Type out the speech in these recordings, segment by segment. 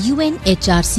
UNHRC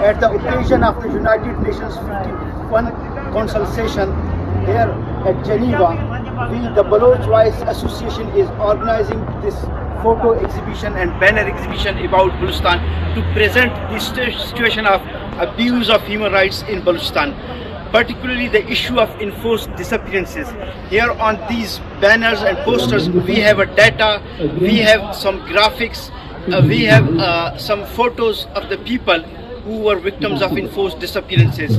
At the occasion of the United Nations 51 Council session here at Geneva, the Baloch Voice Association is organizing this photo exhibition and banner exhibition about Balochistan to present the situation of abuse of human rights in Balochistan, particularly the issue of enforced disappearances. Here on these banners and posters we have a data, we have some graphics, we have some photos of the people who were victims of enforced disappearances.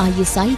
ISI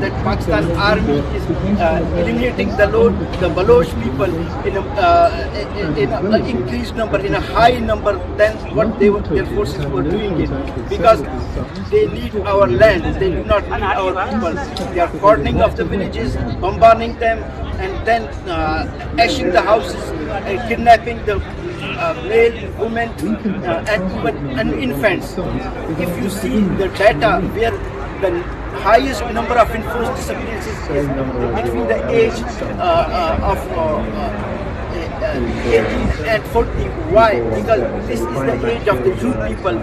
that Pakistan Army is eliminating the Baloch people in an increased number, in a high number than what their forces were doing it, because they need our land, they do not need our people. They are cordoning off the villages, bombarding them, and then ashing the houses, kidnapping the male, women, and infants. If you see the data, where the highest number of enforced disappearances is between the age of 18 and 40. Why? Because this is the age of the youth people.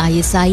ISI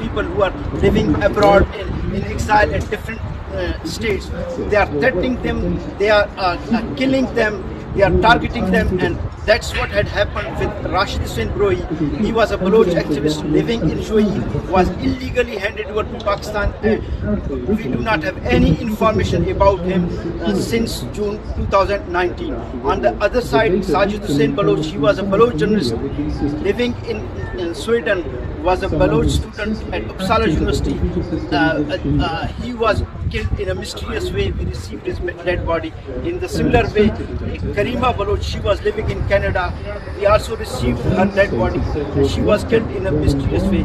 People who are living abroad in exile at different states, they are threatening them, they are killing them, they are targeting them, and that's what had happened with Rashid Hussain Brohi. He was a Baloch activist living in UAE, was illegally handed over to Pakistan. We do not have any information about him since June 2019. On the other side, Sajid Hussain Baloch, he was a Baloch journalist living in Sweden, was a Baloch student at Uppsala University. He was killed in a mysterious way. We received his dead body. In the similar way, Karima Baloch, she was living in Canada. We also received her dead body. She was killed in a mysterious way.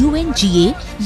UNGA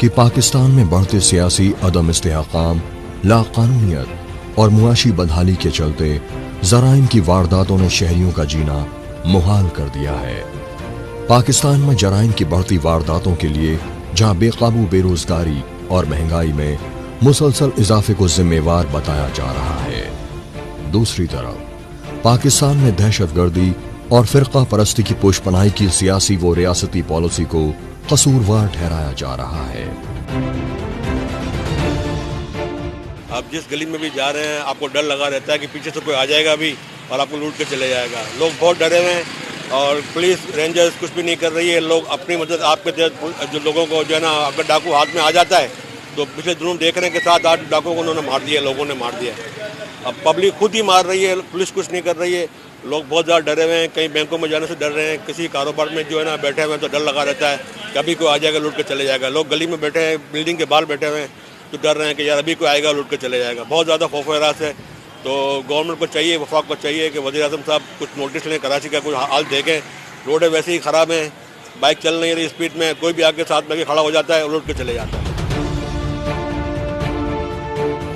کہ پاکستان میں بڑھتے سیاسی عدم استحکام، لاقانونیت اور معاشی بدحالی کے چلتے جرائم کی وارداتوں نے شہریوں کا جینا محال کر دیا ہے۔ پاکستان میں جرائم کی بڑھتی وارداتوں کے لیے جہاں بے قابو بے روزگاری اور مہنگائی میں مسلسل اضافے کو ذمہ وار بتایا جا رہا ہے، دوسری طرف پاکستان میں دہشت گردی اور فرقہ پرستی کی پوش پناہی کی سیاسی و ریاستی پالیسی کو قصوروار ٹھہرایا جا رہا ہے۔ آپ جس گلی میں بھی جا رہے ہیں آپ کو ڈر لگا رہتا ہے کہ پیچھے سے کوئی آ جائے گا بھی اور آپ کو لوٹ کے چلے جائے گا۔ لوگ بہت ڈرے ہوئے ہیں اور پولیس رینجرز کچھ بھی نہیں کر رہی ہے۔ لوگ اپنی مدد آپ کے جو لوگوں کو جو ہے نا اگر ڈاکو ہاتھ میں آ جاتا ہے تو پچھلے دنوں دیکھ رہے ہیں کہ 7-8 ڈاکو کو انہوں نے مار دیا، لوگوں نے مار دیا۔ اب پبلک خود ہی مار رہی ہے، پولیس کچھ نہیں کر رہی ہے۔ لوگ بہت زیادہ ڈرے ہوئے ہیں، کہیں بینکوں میں جانے سے ڈر رہے ہیں، کسی کاروبار میں جو ہے نا بیٹھے ہوئے ہیں تو ڈر لگا رہتا ہے کہ ابھی کوئی آ جائے گا لوٹ کے چلے جائے گا۔ لوگ گلی میں بیٹھے ہیں، بلڈنگ کے باہر بیٹھے ہوئے ہیں تو ڈر رہے ہیں کہ یار ابھی کوئی آئے گا لوٹ کے چلے جائے گا۔ بہت زیادہ خوف و ہراس ہے۔ تو گورنمنٹ کو چاہیے، وفاق کو چاہیے کہ وزیر اعظم صاحب کچھ نوٹس لیں، کراچی کا کچھ حال دیکھیں۔ روڈیں ویسے ہی خراب ہیں، بائک چل نہیں رہی اسپیڈ میں، کوئی بھی آگے ساتھ میں کھڑا ہو جاتا ہے اور لوٹ کے چلے جاتا ہے۔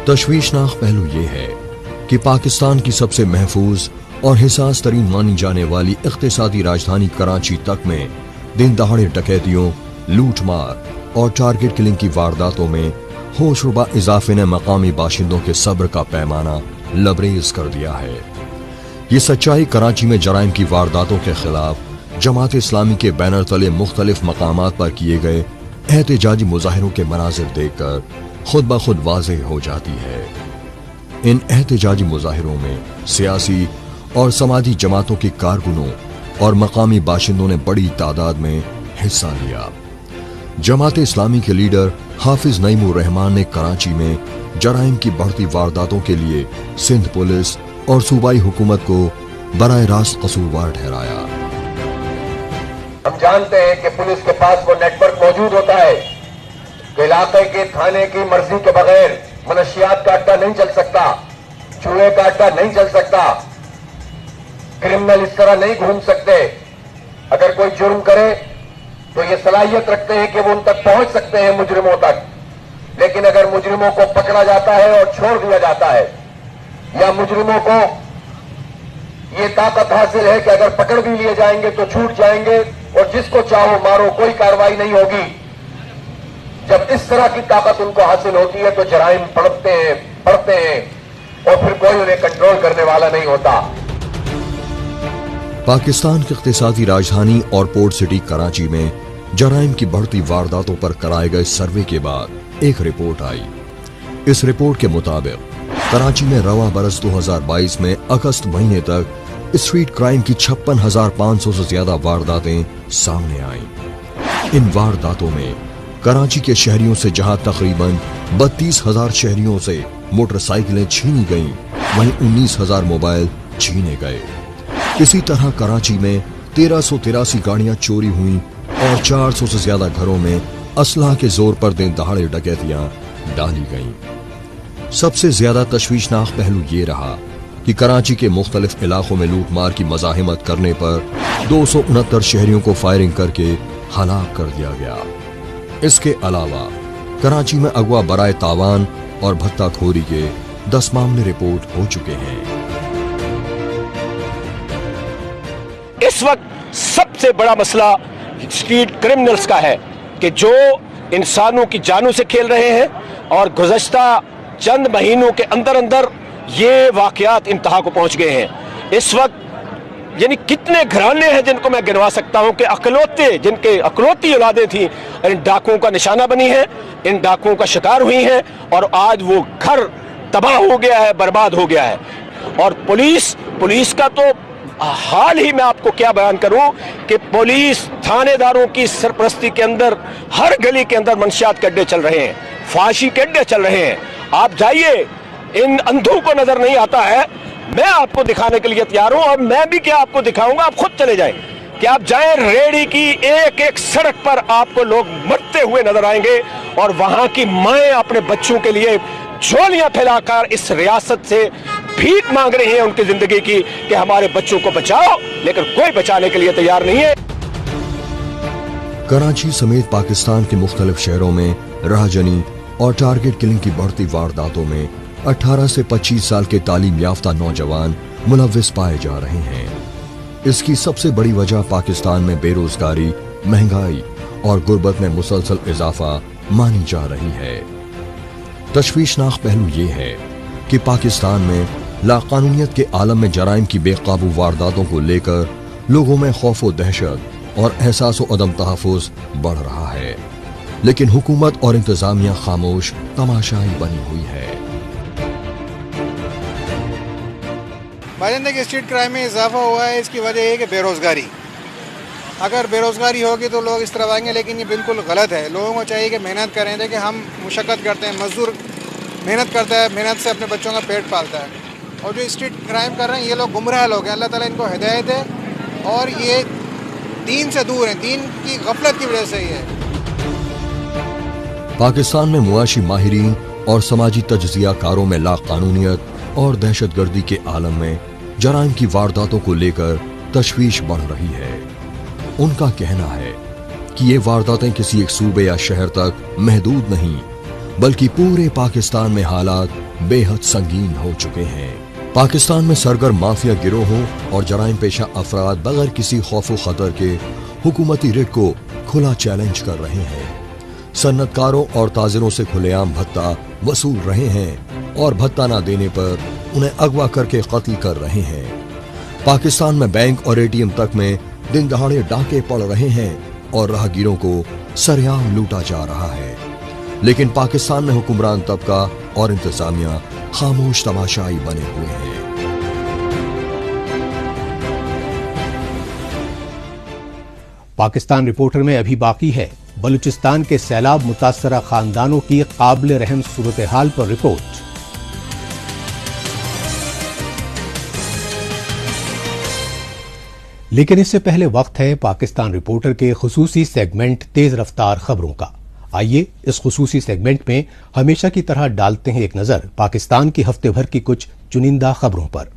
تشویشناک پہلو یہ ہے کہ پاکستان کی سب سے محفوظ اور حساس ترین مانی جانے والی اقتصادی راجدھانی کراچی تک میں دن دہاڑے ڈکیتیوں، لوٹ مار اور ٹارگٹ کلنگ کی وارداتوں میں ہوش ربا اضافے نے مقامی باشندوں کے صبر کا پیمانہ لبریز کر دیا ہے۔ یہ سچائی کراچی میں جرائم کی وارداتوں کے خلاف جماعت اسلامی کے بینر تلے مختلف مقامات پر کیے گئے احتجاجی مظاہروں کے مناظر دیکھ کر خود بخود واضح ہو جاتی ہے۔ ان احتجاجی مظاہروں میں سیاسی اور سماجی جماعتوں کے کارکنوں اور مقامی باشندوں نے بڑی تعداد میں حصہ لیا۔ جماعت اسلامی کے لیڈر حافظ نعیم الرحمان نے کراچی میں جرائم کی بڑھتی وارداتوں کے لیے سندھ پولیس اور صوبائی حکومت کو براہ راست قصوروار ٹھہرایا۔ ہم جانتے ہیں کہ پولیس کے پاس وہ نیٹ ورک موجود ہوتا ہے کہ علاقے کے تھانے کی مرضی کے بغیر منشیات کا اڈا نہیں چل سکتا، چوہے کا اڈا نہیں چل سکتا، کرمنل اس طرح نہیں گھوم سکتے۔ اگر کوئی جرم کرے تو یہ صلاحیت رکھتے ہیں کہ وہ ان تک پہنچ سکتے ہیں مجرموں تک، لیکن اگر مجرموں کو پکڑا جاتا ہے اور چھوڑ دیا جاتا ہے یا مجرموں کو یہ طاقت حاصل ہے کہ اگر پکڑ بھی لیے جائیں گے تو چھوٹ جائیں گے اور جس کو چاہو مارو، کوئی کارروائی نہیں ہوگی۔ جب اس طرح کی طاقت ان کو حاصل ہوتی ہے تو جرائم بڑھتے ہیں اور پھر کوئی انہیں کنٹرول کرنے والا نہیں ہوتا۔ پاکستان کی اقتصادی راجدھانی اور پورٹ سٹی کراچی میں جرائم کی بڑھتی وارداتوں پر کرائے گئے سروے کے بعد ایک رپورٹ آئی۔ اس رپورٹ کے مطابق کراچی میں رواں برس 2022 میں اگست مہینے تک اسٹریٹ کرائم کی 56,500 سے زیادہ وارداتیں سامنے آئیں۔ ان وارداتوں میں کراچی کے شہریوں سے جہاں تقریباً 32,000 شہریوں سے موٹر سائیکلیں چھینی گئیں، وہیں 19,000 موبائل چھینے گئے۔ اسی طرح کراچی میں 1383 گاڑیاں چوری ہوئیں اور 400 سے زیادہ گھروں میں اسلحہ کے زور پر دن دہاڑے ڈکیتیاں ڈالی گئیں۔ سب سے زیادہ تشویشناک پہلو یہ رہا کہ کراچی کے مختلف علاقوں میں لوٹ مار کی مزاحمت کرنے پر 269 شہریوں کو فائرنگ کر کے ہلاک کر دیا گیا۔ اس کے علاوہ کراچی میں اغوا برائے تاوان اور بھتہ کھوری کے 10 معاملے رپورٹ ہو چکے ہیں۔ اس وقت سب سے بڑا مسئلہ اسٹریٹ کرمنلز کا ہے کہ جو انسانوں کی جانوں سے کھیل رہے ہیں اور گزشتہ چند مہینوں کے اندر یہ واقعات انتہا کو پہنچ گئے ہیں۔ اس وقت یعنی کتنے گھرانے ہیں جن کو میں گنوا سکتا ہوں کہ جن کے اکلوتی اولادیں تھیں ان ڈاکوؤں کا نشانہ بنی ہیں، ان ڈاکوؤں کا شکار ہوئی ہیں اور آج وہ گھر تباہ ہو گیا ہے، برباد ہو گیا ہے۔ اور پولیس کا تو حال ہی میں آپ کو کیا بیان کروں کہ پولیس تھانے داروں کی سرپرستی کے اندر ہر گلی کے اندر منشیات کے اڈے چل رہے ہیں، فحاشی کے اڈے چل رہے ہیں۔ آپ جائیے، ان اندھوں کو نظر نہیں آتا ہے، میں آپ کو دکھانے کے لیے تیار ہوں اور میں بھی کیا آپ کو دکھاؤں گا، آپ خود چلے جائیں کہ آپ جائیں ریڑی کی ایک سڑک پر آپ کو لوگ مرتے ہوئے نظر آئیں گے اور وہاں کی مائیں اپنے بچوں کے لیے جھولیاں پھیلا کر اس ریاست سے بھیک مانگ رہی ہیں ان کی زندگی کی کہ ہمارے بچوں کو بچاؤ، لیکن کوئی بچانے کے لیے تیار نہیں ہے۔ کراچی سمیت پاکستان کے مختلف شہروں میں راہجنی اور ٹارگٹ کلنگ کی بڑھتی وارداتوں میں 18 سے 25 سال کے تعلیم یافتہ نوجوان ملوث پائے جا رہے ہیں۔ اس کی سب سے بڑی وجہ پاکستان میں بے روزگاری، مہنگائی اور غربت میں مسلسل اضافہ مانی جا رہی ہے۔ تشویشناک پہلو یہ ہے کہ پاکستان میں لاقانونیت کے عالم میں جرائم کی بے قابو وارداتوں کو لے کر لوگوں میں خوف و دہشت اور احساس و عدم تحفظ بڑھ رہا ہے، لیکن حکومت اور انتظامیہ خاموش تماشائی بنی ہوئی ہے۔ بھائی کہ اسٹریٹ کرائم میں اضافہ ہوا ہے، اس کی وجہ یہ کہ بے روزگاری، اگر بے روزگاری ہوگی تو لوگ اس طرف آئیں گے، لیکن یہ بالکل غلط ہے۔ لوگوں کو چاہیے کہ محنت کریں، دیکھیں ہم مشقت کرتے ہیں، مزدور محنت کرتا ہے، محنت سے اپنے بچوں کا پیٹ پالتا ہے، اور جو اسٹریٹ کرائم کر رہے ہیں یہ لوگ گمراہ لوگ ہیں۔ اللہ تعالیٰ ان کو ہدایت ہے، اور یہ دین سے دور ہیں، دین کی غفلت کی وجہ سے یہ ہے۔ پاکستان میں معاشی ماہرین اور سماجی تجزیہ کاروں میں لاقانونیت اور دہشت گردی کے عالم میں جرائم کی وارداتوں کو لے کر تشویش بڑھ رہی ہے۔ ان کا کہنا ہے کہ یہ وارداتیں کسی ایک صوبے یا شہر تک محدود نہیں، بلکہ پورے پاکستان میں حالات بے حد سنگین ہو چکے ہیں۔ پاکستان میں سرگرم مافیا گروہوں اور جرائم پیشہ افراد بغیر کسی خوف و خطر کے حکومتی ریٹ کو کھلا چیلنج کر رہے ہیں، صنعت کاروں اور تاجروں سے کھلے عام بھتہ وصول رہے ہیں، اور بھتہ نہ دینے پر انہیں اغوا کر کے قتل کر رہے ہیں۔ پاکستان میں بینک اور ATM تک میں دن دہاڑے ڈاکے پڑ رہے ہیں اور راہگیروں کو سریعام لوٹا جا رہا ہے، لیکن پاکستان میں حکمران طبقہ اور انتظامیہ خاموش تماشائی بنے ہوئے ہیں۔ پاکستان رپورٹر میں ابھی باقی ہے بلوچستان کے سیلاب متاثرہ خاندانوں کی قابل رحم صورتحال پر رپورٹ۔ لیکن اس سے پہلے وقت ہے پاکستان رپورٹر کے خصوصی سیگمنٹ تیز رفتار خبروں کا۔ آئیے اس خصوصی سیگمنٹ میں ہمیشہ کی طرح ڈالتے ہیں ایک نظر پاکستان کی ہفتے بھر کی کچھ چنندہ خبروں پر۔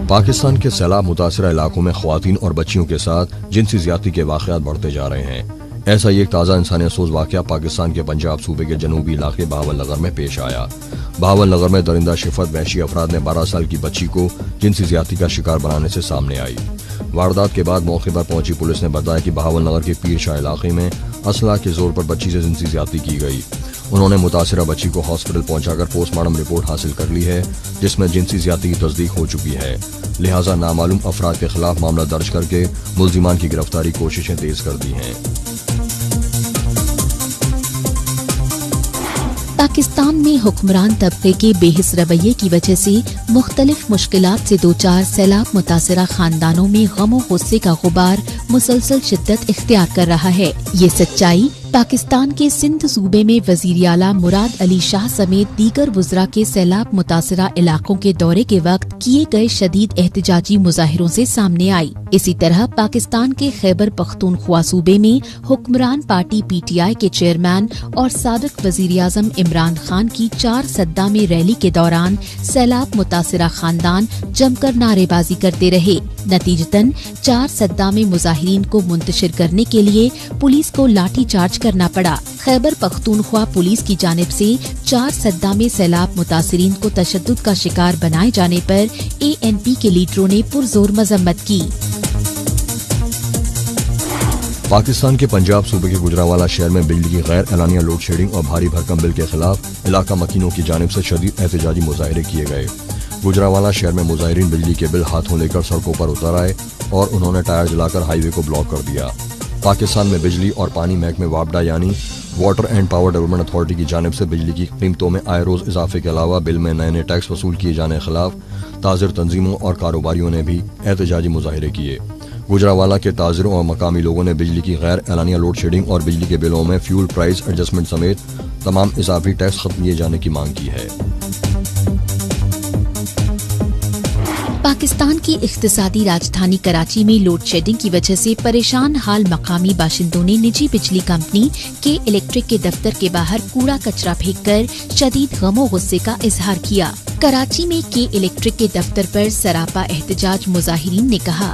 پاکستان کے سیلاب متاثرہ علاقوں میں خواتین اور بچیوں کے ساتھ جنسی زیادتی کے واقعات بڑھتے جا رہے ہیں۔ ایسا ہی ایک تازہ انسانی افسوس واقعہ پاکستان کے پنجاب صوبے کے جنوبی علاقے بہاول نگر میں پیش آیا۔ بہاول نگر میں درندہ شفت وحشی افراد نے 12 سال کی بچی کو جنسی زیادتی کا شکار بنانے سے سامنے آئی۔ واردات کے بعد موقع پر پہنچی پولیس نے بتایا کہ بہاول نگر کے پیر شاہ علاقے میں اسلحہ کے زور پر بچی سے جنسی زیادتی کی گئی۔ انہوں نے متاثرہ بچی کو ہاسپٹل پہنچا کر پوسٹ مارٹم رپورٹ حاصل کر لی ہے، جس میں جنسی زیادتی کی تصدیق ہو چکی ہے، لہٰذا نامعلوم افراد کے خلاف معاملہ درج کر کے ملزمان کی گرفتاری کوششیں تیز کر دی ہیں۔ پاکستان میں حکمران طبقے کے بے حس رویے کی وجہ سے مختلف مشکلات سے دوچار سیلاب متاثرہ خاندانوں میں غم و غصے کا غبار مسلسل شدت اختیار کر رہا ہے۔ یہ سچائی پاکستان کے سندھ صوبے میں وزیر اعلیٰ مراد علی شاہ سمیت دیگر وزراء کے سیلاب متاثرہ علاقوں کے دورے کے وقت کیے گئے شدید احتجاجی مظاہروں سے سامنے آئی۔ اسی طرح پاکستان کے خیبر پختونخوا صوبے میں حکمران پارٹی PTI کے چیئرمین اور سابق وزیر اعظم عمران خان کی 4 سدہ میں ریلی کے دوران سیلاب متاثرہ خاندان جم کر نعرے بازی کرتے رہے۔ نتیجتاً 4 سدہ میں مظاہرین کو منتشر کرنے کے لیے پولیس کو لاٹھی چارج کرنا پڑا۔ خیبر پختونخوا پولیس کی جانب سے 4 سدہ میں سیلاب متاثرین کو تشدد کا شکار بنائے جانے پر ANP کے لیڈروں نے پرزور مذمت کی۔ پاکستان کے پنجاب صوبے کے گجرانوالہ شہر میں بجلی کی غیر اعلانیہ لوڈ شیڈنگ اور بھاری بھرکم بل کے خلاف علاقہ مکینوں کی جانب سے شدید احتجاجی مظاہرے کیے گئے۔ گجرانوالہ شہر میں مظاہرین بجلی کے بل ہاتھوں لے کر سڑکوں پر اتر آئے اور انہوں نے ٹائر جلا کر ہائی وے کو بلاک کر دیا۔ پاکستان میں بجلی اور پانی محکمے وابڈا یعنی water and power development authority کی جانب سے بجلی کی قیمتوں میں آئے روز اضافے کے علاوہ بل میں نئے نئے ٹیکس وصول کیے جانے کے خلاف تاجر تنظیموں اور کاروباریوں نے بھی احتجاجی مظاہرے کیے۔ گجرانوالہ کے تاجروں اور مقامی لوگوں نے بجلی کی غیر اعلانیہ لوڈ شیڈنگ اور بجلی کے بلوں میں فیول پرائز ایڈجسٹمنٹ سمیت تمام اضافی ٹیکس ختم کیے جانے کی مانگ کی ہے۔ پاکستان کی اقتصادی راجدھانی کراچی میں لوڈ شیڈنگ کی وجہ سے پریشان حال مقامی باشندوں نے نجی بجلی کمپنی کے الیکٹرک کے دفتر کے باہر کوڑا کچرا پھینک کر شدید غم و غصے کا اظہار کیا۔ کراچی میں کے الیکٹرک کے دفتر پر سراپا احتجاج مظاہرین نے کہا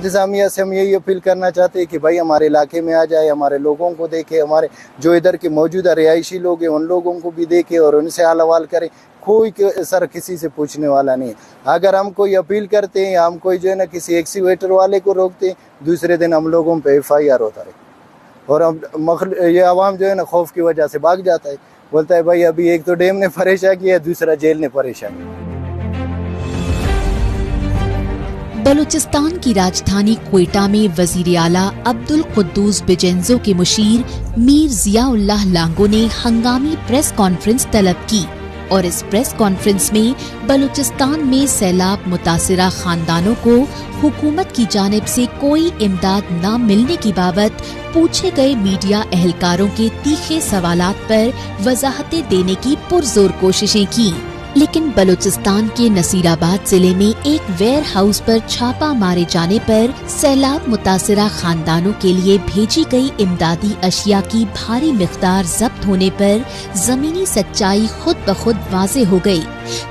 انتظامیہ سے ہم یہی اپیل کرنا چاہتے ہیں کہ بھائی ہمارے علاقے میں آ جائے, ہمارے لوگوں کو دیکھے, ہمارے جو ادھر کے موجودہ رہائشی لوگ ہیں ان لوگوں کو بھی دیکھے اور ان سے حال حوال کرے. کوئی سر کسی سے پوچھنے والا نہیں ہے. اگر ہم کوئی اپیل کرتے ہیں, ہم کوئی جو ہے نا کسی ایکسیویٹر والے کو روکتے ہیں, دوسرے دن ہم لوگوں پہ FIR ہوتا ہے اور یہ عوام جو ہے نا خوف کی وجہ سے بھاگ جاتا ہے, بولتا ہے بھائی ابھی ایک تو ڈیم نے پریشان کیا, دوسرا جیل نے پریشان کیا. بلوچستان کی راجدھانی کوئٹہ میں وزیر اعلیٰ عبدالقدوس بجنزو کے مشیر میر ضیاء اللہ لانگو نے ہنگامی پریس کانفرنس طلب کی اور اس پریس کانفرنس میں بلوچستان میں سیلاب متاثرہ خاندانوں کو حکومت کی جانب سے کوئی امداد نہ ملنے کی بابت پوچھے گئے میڈیا اہلکاروں کے تیکھے سوالات پر وضاحتیں دینے کی پرزور کوششیں کی. لیکن بلوچستان کے نصیر آباد ضلع میں ایک ویئر ہاؤس پر چھاپہ مارے جانے پر سیلاب متاثرہ خاندانوں کے لیے بھیجی گئی امدادی اشیاء کی بھاری مقدار ضبط ہونے پر زمینی سچائی خود بخود واضح ہو گئی,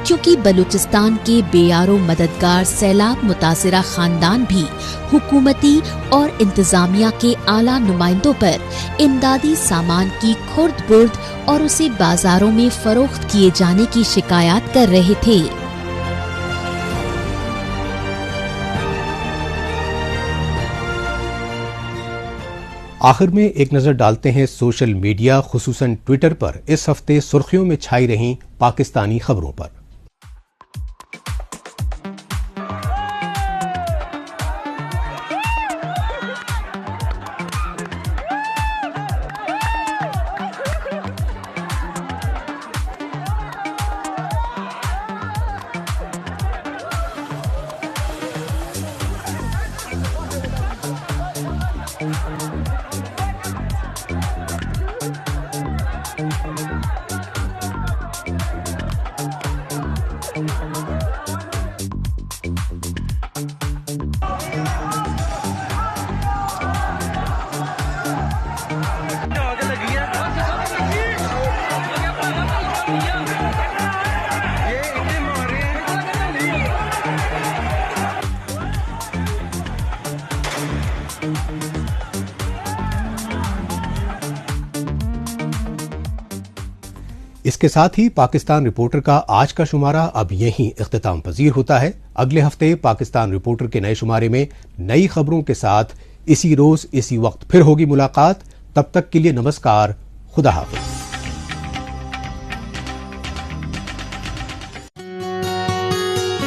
کیونکہ بلوچستان کے بے یار و مددگار سیلاب متاثرہ خاندان بھی حکومتی اور انتظامیہ کے اعلیٰ نمائندوں پر امدادی سامان کی کھرد برد اور اسے بازاروں میں فروخت کیے جانے کی شکایات کر رہے تھے. آخر میں ایک نظر ڈالتے ہیں سوشل میڈیا خصوصاً ٹویٹر پر اس ہفتے سرخیوں میں چھائی رہیں پاکستانی خبروں پر. اس کے ساتھ ہی پاکستان رپورٹر کا آج کا شمارہ اب یہیں اختتام پذیر ہوتا ہے. اگلے ہفتے پاکستان رپورٹر کے نئے شمارے میں نئی خبروں کے ساتھ اسی روز اسی وقت پھر ہوگی ملاقات. تب تک کے لیے نمسکار, خدا حافظ.